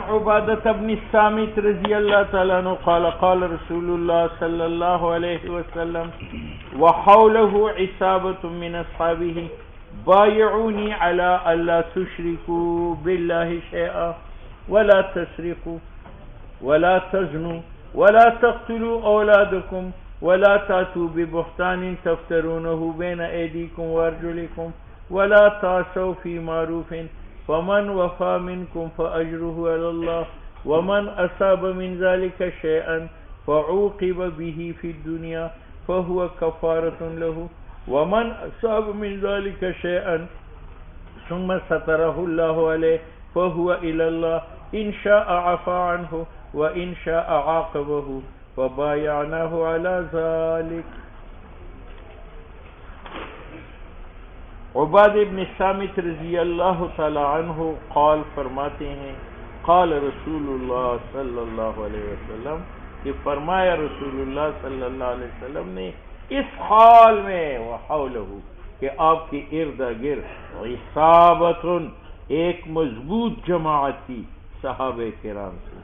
عبادة بن الصامت رضي الله تعالى عنه قال قال رسول الله صلى الله عليه وسلم وحوله عصابة من أصحابه بايعوني على ألا تشركوا بالله شيئا ولا تسرقوا ولا تزنوا ولا تقتلوا أولادكم ولا تأتوا ببهتان تفترونه بين أيديكم وأرجلكم ولا تعصوا في معروف فمن وفى منكم فأجره على الله ومن أصاب من ذلك شيئا فعوقب به في الدنيا فهو كفارة له ومن أصاب من ذلك شيئا ثم ستره الله عليه فهو إلى الله إن شاء عفا عنه وإن شاء عاقبه فبايعناه على ذلك. عباد ابن صامت رضی اللہ تعالی عنہ قال فرماتے ہیں قال رسول اللہ صلی اللہ علیہ وسلم کہ فرمایا رسول اللہ صلی اللہ علیہ وسلم نے اس حال میں وحولہ کہ آپ کے ارد گرد عصابۃ ایک مضبوط جماعت تھی صحابہ کرام سے.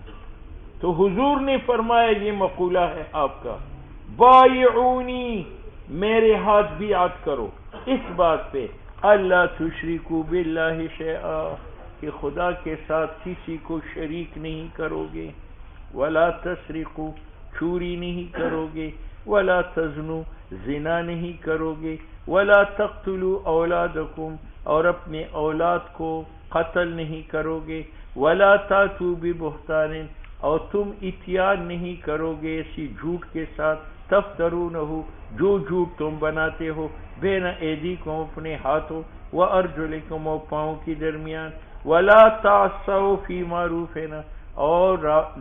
تو حضور نے فرمایا یہ مقولہ ہے آپ کا بایعونی میرے ہاتھ بیعت کرو اس بات پہ اللہ تشرکو باللہ شیئا کہ خدا کے ساتھ کسی کو شریک نہیں کرو گے ولا تسرقو چوری نہیں کرو گے ولا تزنو زنا نہیں کرو گے ولا تقتلوا اولادکم اور اپنے اولاد کو قتل نہیں کرو گے ولا تاتوا ببہتان اور تم اتیان نہیں کرو گے اسی جھوٹ کے ساتھ تفترونہ جو جھوٹ تم بناتے ہو بین ایدیکم اپنے ہاتھوں وارجلکم اور پاؤں کی درمیان ولا تعصوا فی معروفنا اور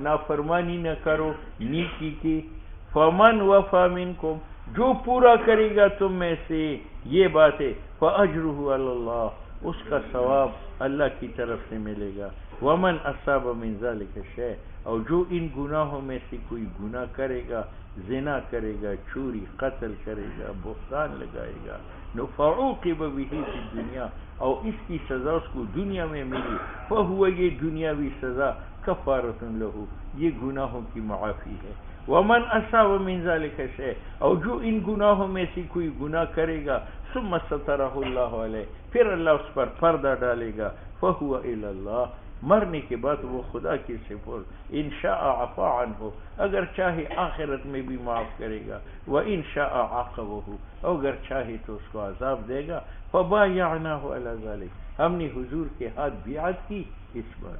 نافرمانی نہ کرو نیکی کی فمن وفا منکم جو پورا کرے گا تم میں سے یہ بات ہے فاجرہ علی اللہ اس کا ثواب اللہ کی طرف سے ملے گا ومن اصاب من ذلک شیء اور جو ان گناہوں میں سے کوئی گناہ کرے گا زنا کرے گا چوری قتل کرے گا بہتان لگائے گا فعوقب به فی الدنیا اور اس کی سزا اس کو دنیا میں ملی فہو یہ دنیاوی سزا کفارۃ لہ یہ گناہوں کی معافی ہے ومن اصاب من ذلک شیء اور جو ان گناہوں میں سے کوئی گناہ کرے گا ثم سترہ اللہ علیہ پھر اللہ اس پر پردہ ڈالے گا فہو الی اللہ مرنے کے بعد وہ خدا کے سپرد ان شاء عفا عنہ اگر چاہے آخرت میں بھی معاف کرے گا وان شاء عاقبہ اگر چاہے تو اس کو عذاب دے گا فبایعناہ علی ذلک ہم نے حضور کے ہاتھ بیعت کی اس بار.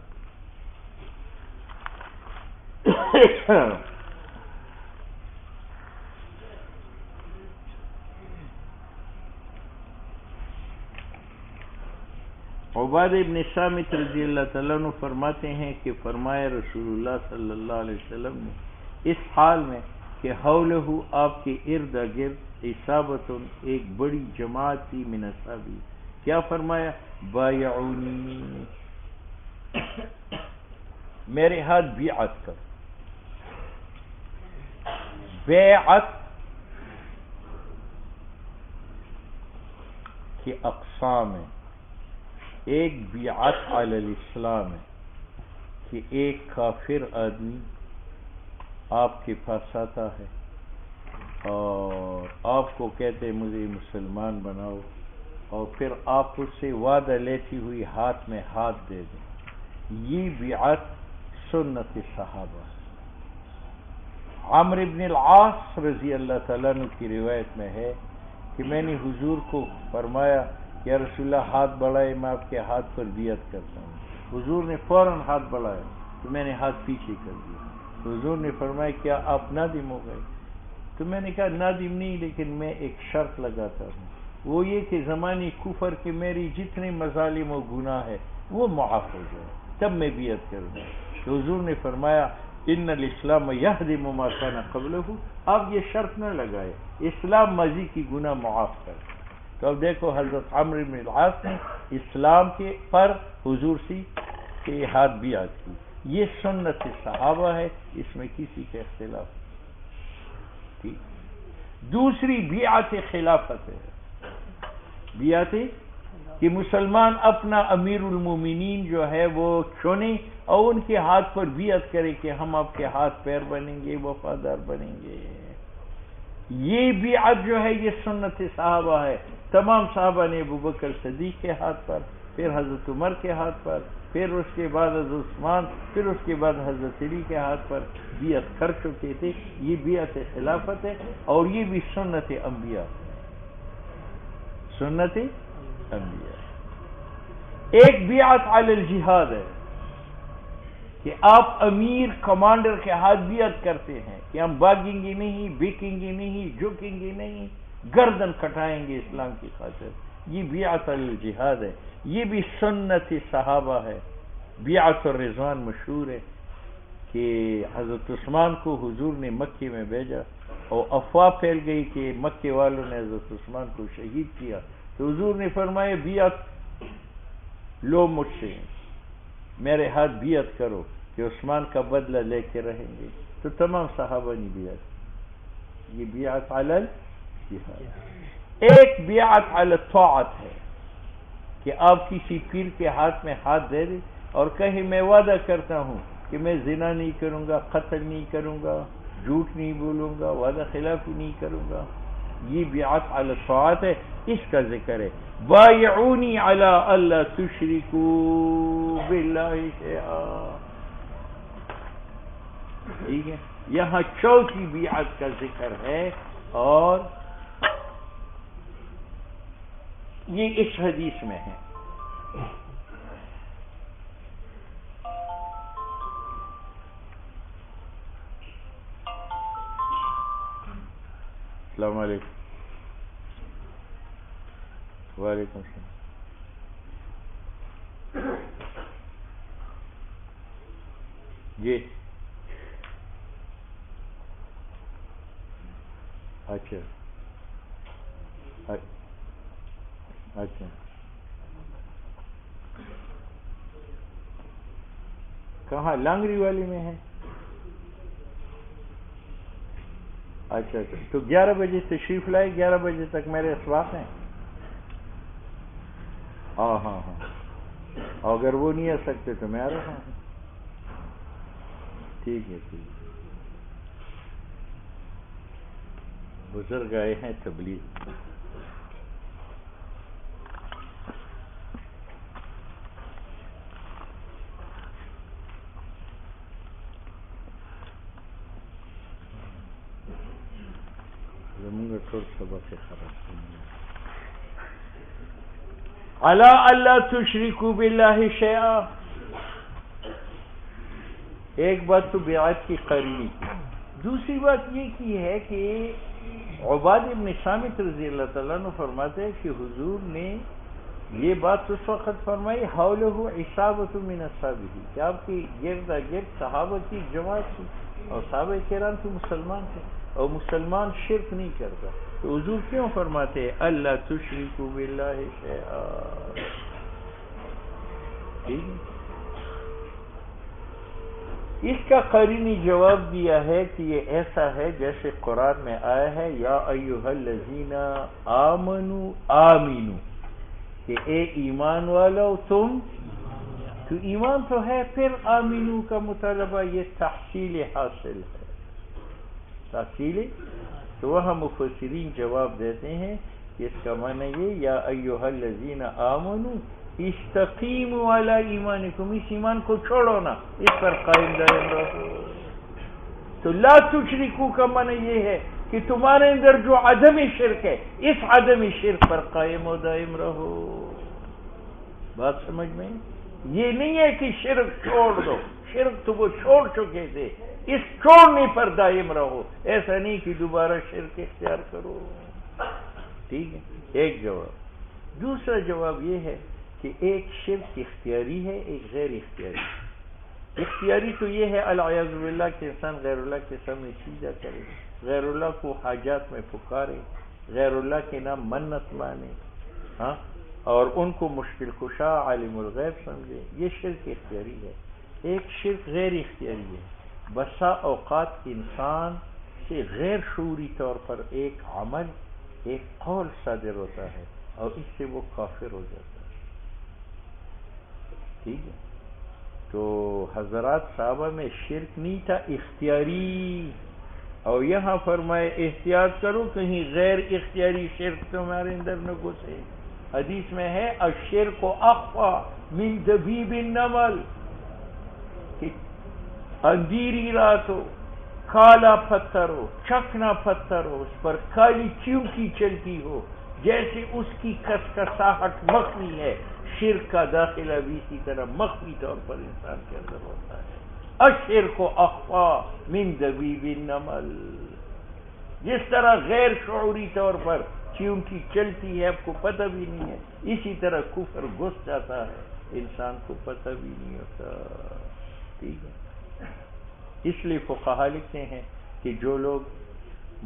عباد ابن صامت رضی اللہ تعالیٰ عنہ فرماتے ہیں کہ فرمایا رسول اللہ صلی اللہ علیہ وسلم نے اس حال میں کہ حولہ آپ کے ارد گرد عصابۃ ایک بڑی جماعت تھی من اصحابی کیا فرمایا بایعونی میرے ہاتھ بیعت کر. بیعت کی اقسام ہیں. ایک بیعت علی الاسلام ہے کہ ایک کافر آدمی آپ کے پاس آتا ہے اور آپ کو کہتے مجھے مسلمان بناؤ اور پھر آپ اس سے وعدہ لیتی ہوئی ہاتھ میں ہاتھ دے دیں. یہ بیعت سنت صحابہ. عمرو بن العاص رضی اللہ تعالیٰ عنہ کی روایت میں ہے کہ میں نے حضور کو فرمایا یا رسول اللہ ہاتھ بڑھائے میں آپ کے ہاتھ پر بیعت کرتا ہوں. حضور نے فوراً ہاتھ بڑھایا تو میں نے ہاتھ پیچھے کر دیا. حضور نے فرمایا کیا آپ نادم ہو گئے؟ تو میں نے کہا نادم نہیں لیکن میں ایک شرط لگاتا ہوں وہ یہ کہ زمانی کفر کے میری جتنے مظالم و گناہ ہے وہ معاف ہو جائے تب میں بیعت کروں. تو حضور نے فرمایا ان الاسلام یہدم ما کان قبلہ آپ یہ شرط نہ لگائے اسلام ماضی کی گناہ معاف کر. تو اب دیکھو حضرت عمرو بن العاص نے اسلام کے پر حضور سے کے ہاتھ بیعت کی. یہ سنت صحابہ ہے اس میں کسی کے اختلاف. ٹھیک دوسری بیعت خلافت ہے. بیعت کہ مسلمان اپنا امیر المومنین جو ہے وہ چنے اور ان کے ہاتھ پر بیعت کرے کہ ہم آپ کے ہاتھ پیر بنیں گے، وفادار بنیں گے. یہ بیعت جو ہے یہ سنت صحابہ ہے. تمام صحابہ نے ابو بکر صدیق کے ہاتھ پر، پھر حضرت عمر کے ہاتھ پر، پھر اس کے بعد حضرت عثمان، پھر اس کے بعد حضرت علی کے ہاتھ پر بیعت کر چکے تھے. یہ بیعت خلافت ہے اور یہ بھی سنت انبیاء، سنت انبیاء. ایک بیعت علی الجہاد ہے کہ آپ امیر کمانڈر کے ہاتھ بیعت کرتے ہیں کہ ہم بھاگیں گے نہیں، بکیں گے نہیں، جھکیں گے نہیں، گردن کٹائیں گے اسلام کی خاطر. یہ بیعت علی الجہاد ہے. یہ بھی سنت صحابہ ہے. بیعت الرضوان مشہور ہے کہ حضرت عثمان کو حضور نے مکے میں بھیجا اور افواہ پھیل گئی کہ مکے والوں نے حضرت عثمان کو شہید کیا، تو حضور نے فرمایا بیعت لو مجھ سے، میرے ہاتھ بیعت کرو کہ عثمان کا بدلہ لے کے رہیں گے. تو تمام صحابہ نے بیعت. یہ بیعت علی الجہاد. ایک بیعت علی الطاعت ہے کہ آپ کسی پیر کے ہاتھ میں ہاتھ دے دیں اور کہیں میں وعدہ کرتا ہوں کہ میں زنا نہیں کروں گا، قتل نہیں کروں گا، جھوٹ نہیں بولوں گا، وعدہ خلافی نہیں کروں گا. یہ بیعت علی الطاعت ہے. اس کا ذکر ہے بایعونی علی الا تشرکوا باللہ شیئا. ٹھیک ہے، یہاں چوتھی بیعت کا ذکر ہے اور یہ اس حدیث میں ہے. السلام علیکم. وعلیکم السلام. جی اچھا اچھا. کہاں؟ لانگری والی میں ہے. اچھا اچھا. تو 11 بجے تشریف لائے، 11 بجے تک میرے اسباق ہیں. ہاں ہاں ہاں. اگر وہ نہیں آ سکتے تو میں آ رہا ہوں. ٹھیک ہے ٹھیک ہے. بزرگ آئے ہیں تبلیغ. الا اللہ تشرکوا باللہ شیئا. ایک بات تو بیعت کی قرینی. دوسری بات یہ کی ہے کہ عباد ابن صامت رضی اللہ تعالیٰ عنہ فرماتے ہیں کہ حضور نے یہ بات اس وقت فرمائی حولہ عصابۃ من اصحابہ، کہ آپ کی گرد گرد صحابہ کی جماعت تھی اور صحابہ کرام تو مسلمان تھے اور مسلمان شرک نہیں کرتا. تو حضور کیوں فرماتے ہیں اللہ تشرکوا باللہ شیئا؟ اس کا قرینی جواب دیا ہے کہ یہ ایسا ہے جیسے قرآن میں آیا ہے یا ایھا الذین آمنوا آمنوا، کہ اے ایمان والو تم. تو ایمان تو ہے، پھر آمنو کا مطالبہ یہ تحصیل حاصل ہے. تحصیل. تو وہاں مفسرین جواب دیتے ہیں کہ اس کا معنی یہ یا ایھا الذین آمنوا استقیموا علی ایمانکم، اس ایمان کو چھوڑو نا، اس پر قائم دائم رہو. تو لا تشرکو کا معنی یہ ہے کہ تمہارے اندر جو عدم شرک ہے اس عدم شرک پر قائم و دائم رہو. بات سمجھ میں؟ یہ نہیں ہے کہ شرک چھوڑ دو، شرک تو وہ چھوڑ چکے تھے، اس چھوڑنے پر دائم رہو. ایسا نہیں کہ دوبارہ شرک اختیار کرو. ٹھیک ہے، ایک جواب. دوسرا جواب یہ ہے کہ ایک شرک اختیاری ہے، ایک غیر اختیاری. اختیاری تو یہ ہے العیاذ باللہ کہ انسان غیر اللہ کے سامنے سجدہ کرے، غیر اللہ کو حاجات میں پکارے، غیر اللہ کے نام منت مانے، ہاں، اور ان کو مشکل کشا عالم الغیب سمجھے. یہ شرک اختیاری ہے. ایک شرک غیر اختیاری ہے. بسا اوقات انسان سے غیر شعوری طور پر ایک عمل، ایک قول صادر ہوتا ہے اور اس سے وہ کافر ہو جاتا ہے. ٹھیک ہے، تو حضرات صحابہ میں شرک نہیں تھا، اختیاری، اور یہاں فرمائے احتیاط کرو کہیں غیر اختیاری شرک تمہارے اندر نہ گھسے۔ حدیث میں ہے الشرک اخفی من دبیب النمل، کہ اندھیری رات ہو، کالا پتھر ہو، چکنا پتھر ہو، اس پر کالی چیونٹی چلتی ہو، جیسے اس کی کسکساہٹ مخفی ہے، شرک کا داخلہ بھی اسی طرح مخفی طور پر انسان کے اندر ہوتا ہے۔ الشرک اخفی من دبیب النمل، جس طرح غیر شعوری طور پر چیونٹی چلتی ہے آپ کو پتہ بھی نہیں ہے، اسی طرح کفر گھس جاتا ہے انسان کو پتہ بھی نہیں ہوتا، ٹھیک ہے۔ اس لیے فقہا لکھتے ہیں کہ جو لوگ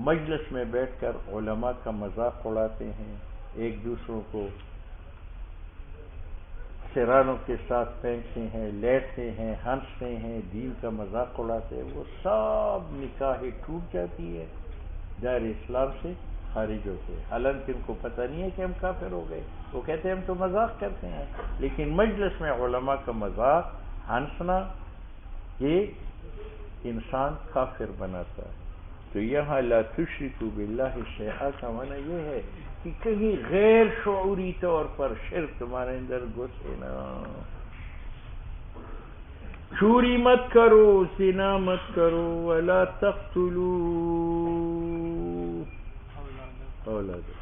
مجلس میں بیٹھ کر علماء کا مذاق اڑاتے ہیں، ایک دوسروں کو سرانوں کے ساتھ پھینکتے ہیں، لیٹتے ہیں، ہنستے ہیں، دین کا مذاق اڑاتے ہیں، وہ سب نکاح ٹوٹ جاتی ہے، دار اسلام سے خارج ہوتے ہیں۔ حالانکہ ان کو پتہ نہیں ہے کہ ہم کافر ہو گئے، وہ کہتے ہیں ہم تو مذاق کرتے ہیں، لیکن مجلس میں علماء کا مذاق ہنسنا یہ انسان کافر بناتا ہے۔ تو یہاں لا تشرکوا باللہ شیئا کا معنی یہ ہے کہ کہیں غیر شعوری طور پر شرک تمہارے اندر گھسے نا، چوری مت کرو، زنا مت کرو، ولا تقتلوا اولادکم،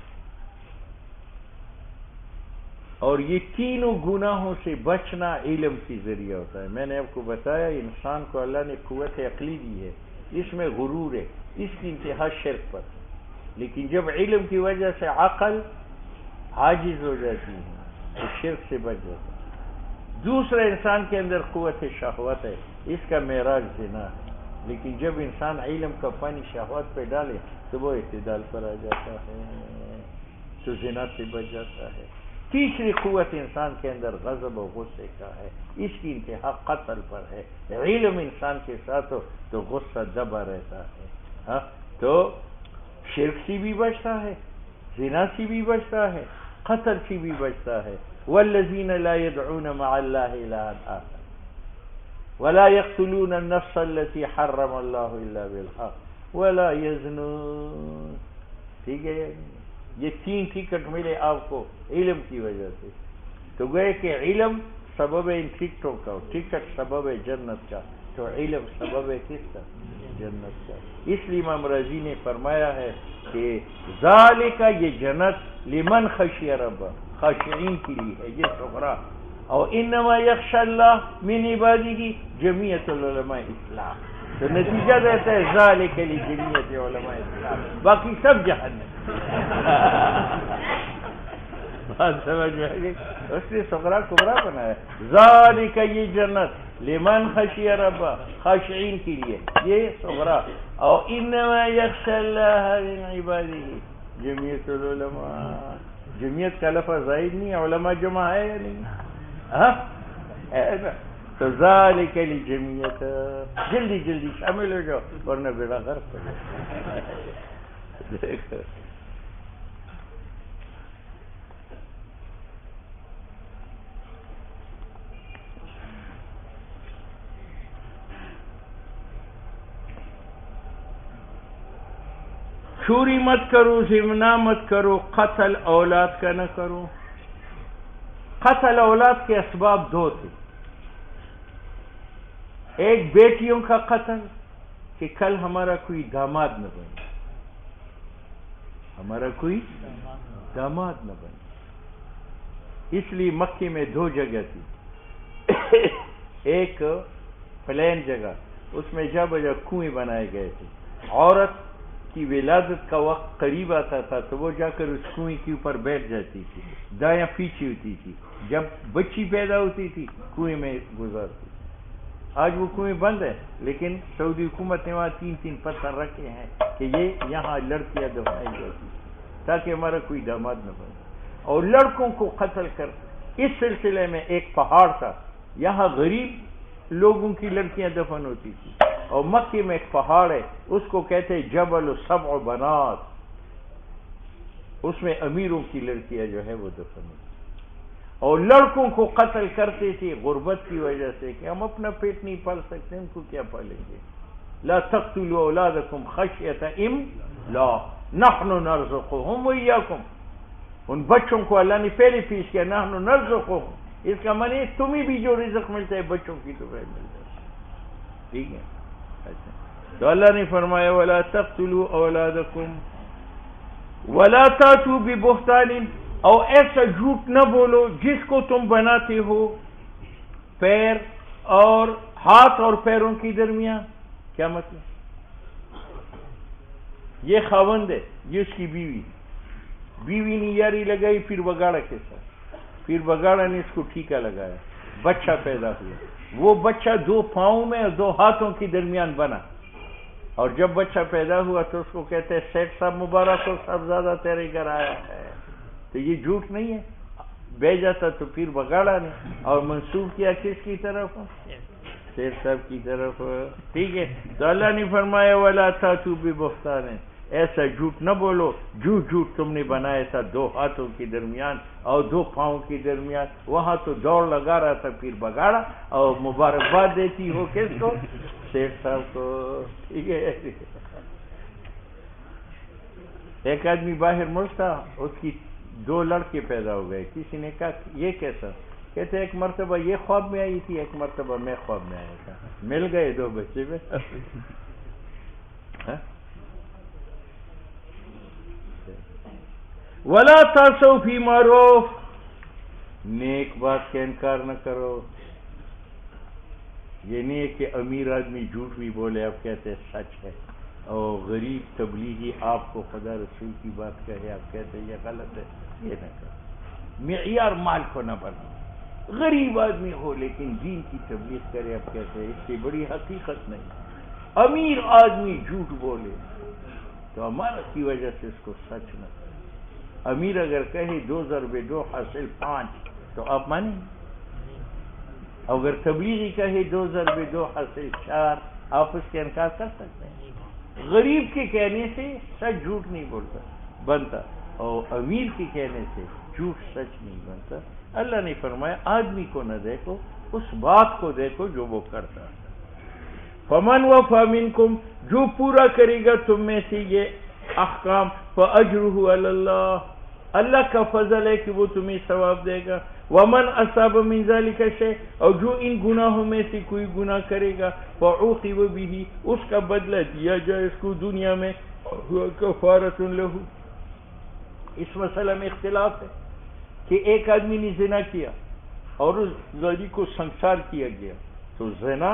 اور یہ تینوں گناہوں سے بچنا علم کی ذریعہ ہوتا ہے۔ میں نے آپ کو بتایا انسان کو اللہ نے قوت عقلی دی ہے، اس میں غرور ہے، اس کی انتہا شرک پر، لیکن جب علم کی وجہ سے عقل عاجز ہو جاتی ہے تو شرک سے بچ جاتا ہے۔ دوسرا انسان کے اندر قوت شہوت ہے، اس کا معراج زنا ہے، لیکن جب انسان علم کا پانی شہوت پہ ڈالے تو وہ اعتدال پر آ جاتا ہے، تو زنا سے بچ جاتا ہے۔ تیسری قوت انسان کے اندر غضب و غصے کا ہے، اس کی انتہا قتل پر ہے۔ علم انسان کے ساتھ ہو تو غصہ دبا رہتا ہے، ہاں تو شرک سے بھی بچتا ہے، زنا سے بھی بچتا ہے، قتل سے بھی بچتا ہے۔ والذین لا يدعون مع اللہ الہا آخر ولا يقتلون النفس التي حرم اللہ الا بالحق ولا يزنون، ٹھیک ہے، یہ تین ٹکٹ ملے آپ کو علم کی وجہ سے، تو گئے کہ علم سبب ان ٹکٹوں کا، ٹکٹ سبب جنت کا، تو علم سبب کس کا؟ جنت کا۔ اس لیے امام رازی نے فرمایا ہے کہ ذالک، یہ جنت لمن خشی رب، خاشعین کے لیے ہے، یہ صغرا، اور انما یخشی اللہ من عبادہ جمیعۃ العلماء اسلام، تو نتیجہ دیتا ہے ذالک لجمیعۃ علماء اسلام، باقی سب جہنم۔ بات سمجھ میں آ گئی؟ اس نے صغرا کبرا بنایا، ذالک یہ جنت لمن خشی رب، خاشعین کے لیے یہ صغرا، اور انما یخشی اللہ من عبادہ جمیعۃ العلماء، جمعیت کا لفظ زائد نہیں، علماء جمع ہے یا نہیں؟ تو ذالک لجمیعۃ، جلدی جلدی شامل ہو جاؤ ورنہ بیڑا غرق ہو جائے۔ دیکھو چوری مت کرو، زنا مت کرو، قتل اولاد کا نہ کرو۔ قتل اولاد کے اسباب دو تھے، ایک بیٹیوں کا قتل کہ کل ہمارا کوئی داماد نہ بنے، ہمارا کوئی داماد نہ بنے، اس لیے مکے میں دو جگہ تھی، ایک پلین جگہ، اس میں جا بجا کنویں بنائے گئے تھے، عورت کی ولادت کا وقت قریب آتا تھا تو وہ جا کر اس کنویں کے اوپر بیٹھ جاتی تھی، دایاں پیچھے ہوتی تھی، جب بچی پیدا ہوتی تھی کنویں میں گزارتی۔ آج وہ کنویں بند ہے، لیکن سعودی حکومت نے وہاں 3 پتھر رکھے ہیں کہ یہ یہاں لڑکیاں دفنائی جاتی تاکہ ہمارا کوئی داماد نہ بنے، اور لڑکوں کو قتل کر۔ اس سلسلے میں ایک پہاڑ تھا، یہاں غریب لوگوں کی لڑکیاں دفن ہوتی تھی، اور مکے میں ایک پہاڑ ہے اس کو کہتے ہیں جبل سبع بنات، اس میں امیروں کی لڑکیاں جو ہے وہ دفن ہوتی۔ اور لڑکوں کو قتل کرتے تھے غربت کی وجہ سے کہ ہم اپنا پیٹ نہیں پال سکتے، ان کو کیا پالیں گے. لا تقتلوا اولادکم خشیۃ املاق نحن نرزقهم وإیاکم. ان بچوں کو اللہ نے پہلے پیش کیا نحن نرزقهم، اس کا معنی تمہیں بھی جو رزق ملتا ہے بچوں کی تو مل جائے. ٹھیک ہے. اچھا تو اللہ نے فرمایا ولا تقتلوا اولادکم ولا تاتوا ببہتان، اور ایسا جھوٹ نہ بولو جس کو تم بناتے ہو پیر اور ہاتھ اور پیروں کے درمیان. کیا مطلب؟ یہ خاوند ہے، یہ اس کی بیوی نے یاری لگائی پھر بگاڑا کے ساتھ، پھر بگاڑا نے اس کو ٹھیکا لگایا، بچہ پیدا ہوا، وہ بچہ 2 پاؤں میں اور 2 ہاتھوں کے درمیان بنا، اور جب بچہ پیدا ہوا تو اس کو کہتے ہیں سیٹ صاحب مبارک ہو، صاحبزادہ تیرے گھر آیا ہے. تو یہ جھوٹ نہیں ہے، بھیجا تھا تو پھر بگاڑا نے، اور منسوب کیا کس کی طرف؟ شیخ صاحب کی طرف. ٹھیک ہے. تو اللہ نے فرمایا وَلَا تَأْتُوا بِبُهْتَانٍ، ایسا جھوٹ نہ بولو جو جھوٹ تم نے بنایا تھا 2 ہاتھوں کے درمیان اور 2 پاؤں کے درمیان. وہاں تو دوڑ لگا رہا تھا پھر بگاڑا، اور مبارکباد دیتی ہو کس کو؟ شیخ صاحب کو. ٹھیک ہے. ایک آدمی باہر ملک تھا، اس کی 2 لڑکے پیدا ہو گئے. کسی نے کہا یہ کیسا؟ کہتے ایک مرتبہ یہ خواب میں آئی تھی، ایک مرتبہ میں خواب میں آیا تھا، مل گئے 2 بچے میں. وَلَا تَعْصَوْا فِي مَعْرُوفٍ، نیک بات کا انکار نہ کرو. یہ نہیں ہے کہ امیر آدمی جھوٹ بھی بولے آپ کہتے ہیں سچ ہے، اور غریب تبلیغی آپ کو خدا رسول کی بات کہے آپ کہتے ہیں یہ غلط ہے. یہ نہ کرو، معیار مال کو نہ بناؤ. غریب آدمی ہو لیکن دین کی تبلیغ کرے آپ کہتے ہیں اس سے بڑی حقیقت نہیں. امیر آدمی جھوٹ بولے تو ہمارا کی وجہ سے اس کو سچ نہ کرے. امیر اگر کہے 2 ضرب 2 حاصل 5 تو آپ مانیں؟ اگر تبلیغی کہے 2 ضرب 2 حاصل 4 آپ اس کے انکار کر سکتے ہیں؟ غریب کے کہنے سے سچ جھوٹ نہیں بنتا، اور امیر کے کہنے سے جھوٹ سچ نہیں بنتا. اللہ نے فرمایا آدمی کو نہ دیکھو، اس بات کو دیکھو جو وہ کرتا ہے. فمن وفی منکم، جو پورا کرے گا تم میں سے یہ احکام، فاجرہ علی اللہ، اللہ کا فضل ہے کہ وہ تمہیں ثواب دے گا. ومن اصاب من ذلک شیء، اور جو ان گناہوں میں سے کوئی گناہ کرے گا فعوقب به، اس کا بدلہ دیا جائے اس کو دنیا میں، کفارۃ لہ. اس مسئلہ میں اختلاف ہے کہ ایک آدمی نے زنا کیا اور اس زانی کو سنسار کیا گیا تو زنا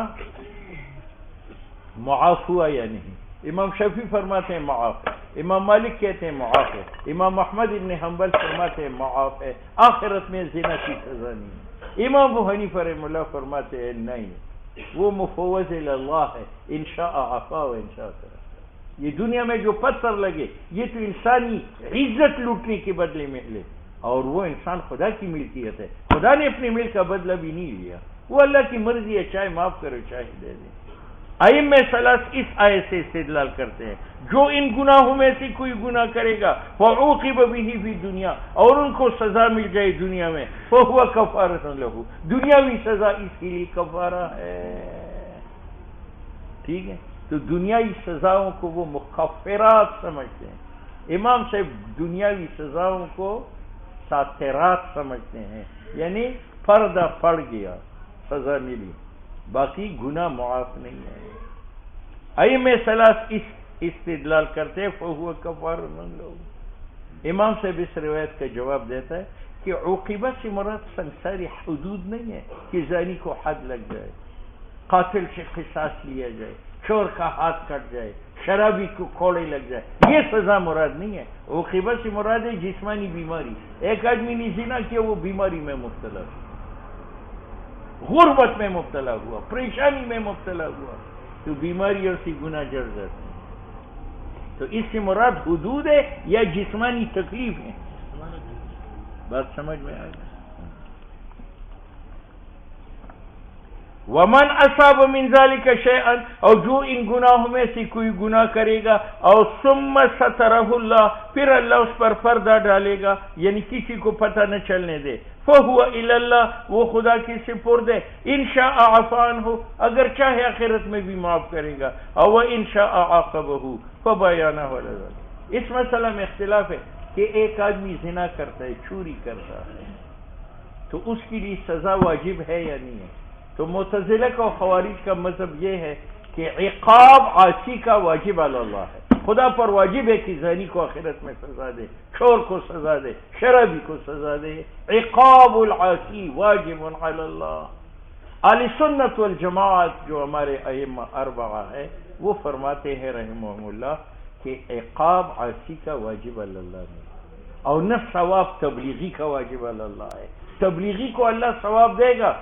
معاف ہوا یا نہیں؟ امام شافعی فرماتے ہیں معاف ہے، امام مالک کہتے ہیں معاف ہے، امام احمد ابن حنبل فرماتے ہیں معاف ہے، آخرت میں زنا کی سزا نہیں ہے. امام ابو حنیفہ رحمہ اللہ فرماتے ہیں نہیں، وہ مفوض اللہ ہے، انشاء عفا و انشاء کرا. یہ دنیا میں جو پتھر لگے یہ تو انسانی عزت لوٹنے کے بدلے میں لے، اور وہ انسان خدا کی ملکیت ہے، خدا نے اپنے ملک کا بدلہ بھی نہیں لیا، وہ اللہ کی مرضی ہے، چاہے معاف کرے چاہے دے دے. ائمہ ثلاث اس آیت سے استدلال کرتے ہیں جو ان گناہوں میں سے کوئی گناہ کرے گا فعوقب به فی دنیا، اور ان کو سزا مل جائے دنیا میں، فہو کفارۃ لہ، دنیاوی سزا اس کے لیے کفارہ ہے. ٹھیک ہے. تو دنیاوی سزاؤں کو وہ مکفرات سمجھتے ہیں، امام صاحب دنیاوی سزاؤں کو ساترات سمجھتے ہیں، یعنی پردہ پڑ گیا سزا ملی، باقی گناہ معاف نہیں ہے. ائمہ ثلاث اس استدلال کرتے ہیں فہو کفارۃ لہ. امام صاحب اس روایت کا جواب دیتا ہے کہ عوقبہ سے مراد سنساری حدود نہیں ہے کہ زانی کو حد لگ جائے، قاتل سے قصاص لیا جائے، چور کا ہاتھ کٹ جائے، شرابی کو کوڑے لگ جائے، یہ سزا مراد نہیں ہے. عوقبہ سے مراد ہے جسمانی بیماری. ایک آدمی نے زنا کیا، وہ بیماری میں مبتلا ہوا، غربت میں مبتلا ہوا، پریشانی میں مبتلا ہوا، تو بیماری اور سی گناہ جڑ جاتے ہیں. تو اس سے مراد حدود ہے یا جسمانی تکلیف ہے؟ بات سمجھ میں آ گئی. ومن اصاب من ذلك شيئا، اور جو ان گناہوں میں سے کوئی گناہ کرے گا، اور ثم سترہ اللہ، پھر اللہ اس پر پردہ ڈالے گا، یعنی کسی کو پتہ نہ چلنے دے، فہو الی اللہ، وہ خدا کی سپرد ہے، ان شاء عفا عنہ، اگر چاہے آخرت میں بھی معاف کرے گا، اور ان شاء عاقبہ فبیانہ ولا ذلک۔ اس مسئلہ میں اختلاف ہے کہ ایک آدمی زنا کرتا ہے، چوری کرتا ہے، تو اس کے لیے سزا واجب ہے یا نہیں ہے؟ تو معتزلہ کا اور خوارج کا مذہب یہ ہے کہ عقاب عاصی کا واجب علی اللہ ہے، خدا پر واجب ہے کہ زانی کو آخرت میں سزا دے، چور کو سزا دے، شرابی کو سزا دے، عقاب العاصی واجب علی اللہ۔ اہل سنت والجماعت جو ہمارے ائمہ اربعہ ہے وہ فرماتے ہیں رحمہم اللہ کہ عقاب عاصی کا واجب علی اللہ نہیں، اور نہ ثواب تبلیغی کا واجب علی اللہ ہے۔ تبلیغی کو اللہ ثواب دے گا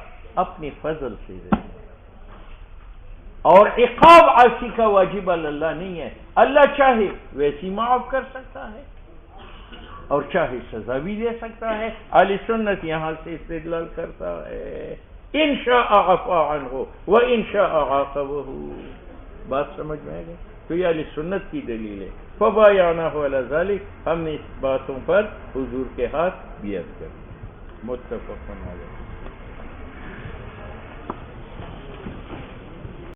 اپنے فضل سے دے گا، اور عقاب عاصی کا واجب اللہ نہیں ہے۔ اللہ چاہے ویسی معاف کر سکتا ہے اور چاہے سزا بھی دے سکتا ہے۔ اہل سنت یہاں سے استدلال کرتا ہے ان شاء عفا عنہ و ان شاء عاقبہ۔ بات سمجھ میں آ گئی؟ تو یہ اہل سنت کی دلیل ہے۔ فبایعنہ علی ذلک، ہم نے اس باتوں پر حضور کے ہاتھ بیعت کر، متفق علیہ۔